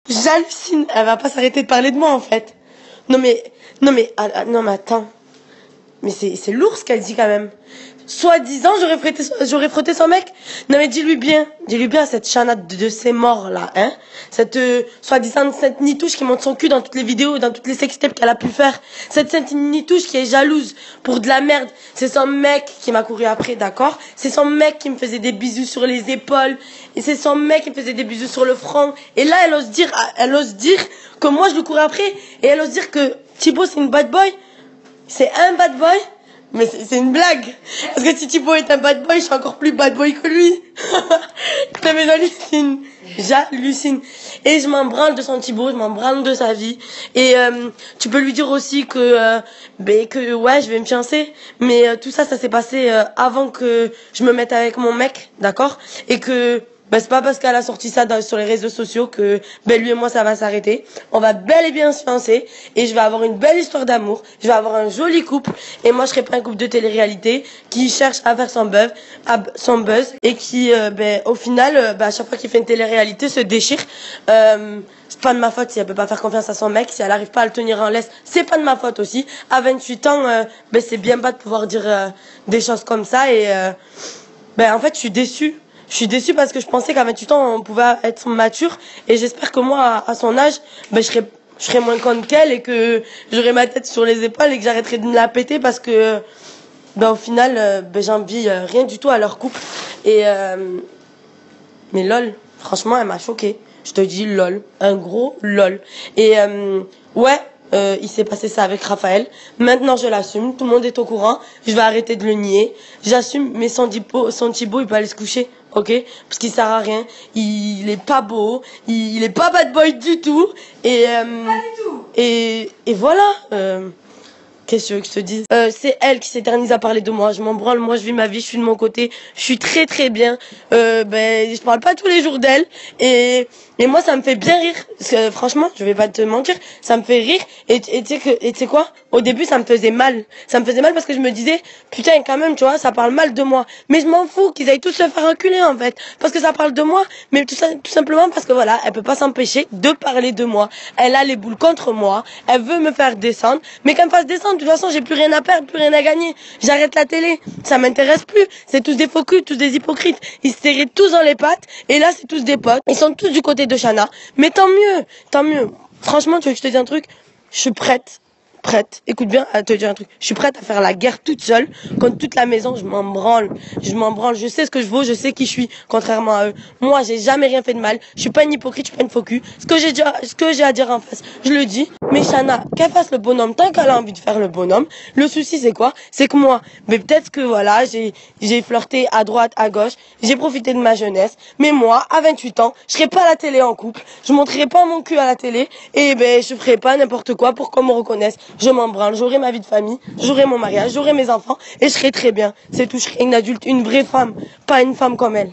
J'hallucine. Elle va pas s'arrêter de parler de moi, en fait. Non mais attends. Mais c'est lourd ce qu'elle dit quand même. Soi-disant, j'aurais frotté son mec. Non mais dis-lui bien cette chanade de ces morts là, hein. Cette soi-disant cette nitouche qui monte son cul dans toutes les vidéos, dans toutes les sextapes qu'elle a pu faire. Cette nitouche qui est jalouse pour de la merde. C'est son mec qui m'a couru après, d'accord. C'est son mec qui me faisait des bisous sur les épaules. Et c'est son mec qui me faisait des bisous sur le front. Et là, elle ose dire que moi je le courais après. Et elle ose dire que Thibaut c'est une bad boy. C'est un bad boy. Mais c'est une blague. Parce que si Thibaut est un bad boy, je suis encore plus bad boy que lui. Non mais j'hallucine. Et je m'en branle de son Thibaut, je m'en branle de sa vie. Et tu peux lui dire aussi que ouais, je vais me fiancer. Mais tout ça s'est passé avant que je me mette avec mon mec, d'accord. Et que c'est pas parce qu'elle a sorti ça sur les réseaux sociaux que lui et moi ça va s'arrêter. On va bel et bien se fiancer et je vais avoir une belle histoire d'amour. Je vais avoir un joli couple et moi je serai pas un couple de télé-réalité qui cherche à faire son buzz et qui au final à chaque fois qu'il fait une télé-réalité se déchire. C'est pas de ma faute si elle peut pas faire confiance à son mec, si elle arrive pas à le tenir en laisse, c'est pas de ma faute aussi. À 28 ans, c'est bien pas de pouvoir dire des choses comme ça et en fait je suis déçue. Je suis déçue parce que je pensais qu'à 28 ans, on pouvait être mature. Et j'espère que moi, à son âge, je serai moins conne qu'elle et que j'aurai ma tête sur les épaules et que j'arrêterai de me la péter parce que, au final, j'envie rien du tout à leur couple. Et, mais lol, franchement, elle m'a choquée. Je te dis lol, un gros lol. Et, ouais. Il s'est passé ça avec Raphaël. Maintenant, je l'assume. Tout le monde est au courant. Je vais arrêter de le nier. J'assume, mais son Thibaut, il peut aller se coucher, ok? Parce qu'il sert à rien. Il est pas beau. Il est pas bad boy du tout. Et pas du tout. Et voilà. Qu'est-ce que tu veux que je te dise? C'est elle qui s'éternise à parler de moi. Je m'en branle. Moi, je vis ma vie. Je suis de mon côté. Je suis très très bien. Je parle pas tous les jours d'elle. Et moi, ça me fait bien rire. Parce que franchement, je vais pas te mentir, ça me fait rire. Et tu sais quoi? Au début, ça me faisait mal. Ça me faisait mal parce que je me disais, putain, quand même, tu vois, ça parle mal de moi. Mais je m'en fous qu'ils aillent tous se faire reculer, en fait. Parce que ça parle de moi. Mais tout simplement parce que voilà, elle peut pas s'empêcher de parler de moi. Elle a les boules contre moi. Elle veut me faire descendre. Mais qu'elle me fasse descendre, de toute façon, j'ai plus rien à perdre, plus rien à gagner. J'arrête la télé. Ça m'intéresse plus. C'est tous des faux culs, tous des hypocrites. Ils se serraient tous dans les pattes. Et là, c'est tous des potes. Ils sont tous du côté de Chana. Mais tant mieux, tant mieux. Franchement, tu veux que je te dise un truc? Je suis prête, écoute bien à te dire un truc. Je suis prête à faire la guerre toute seule contre toute la maison. Je m'en branle. Je sais ce que je vaux, je sais qui je suis, contrairement à eux. Moi, j'ai jamais rien fait de mal. Je suis pas une hypocrite, je suis pas une faux cul. Ce que j'ai à dire en face, je le dis. Mais Chana, qu'elle fasse le bonhomme tant qu'elle a envie de faire le bonhomme. Le souci, c'est quoi? C'est que moi, mais peut-être que voilà, j'ai flirté à droite, à gauche. J'ai profité de ma jeunesse. Mais moi, à 28 ans, je serai pas à la télé en couple. Je montrerai pas mon cul à la télé. Et je ferai pas n'importe quoi pour qu'on me reconnaisse. Je m'en branle, j'aurai ma vie de famille, j'aurai mon mariage, j'aurai mes enfants et je serai très bien. C'est tout, je serai une adulte, une vraie femme, pas une femme comme elle.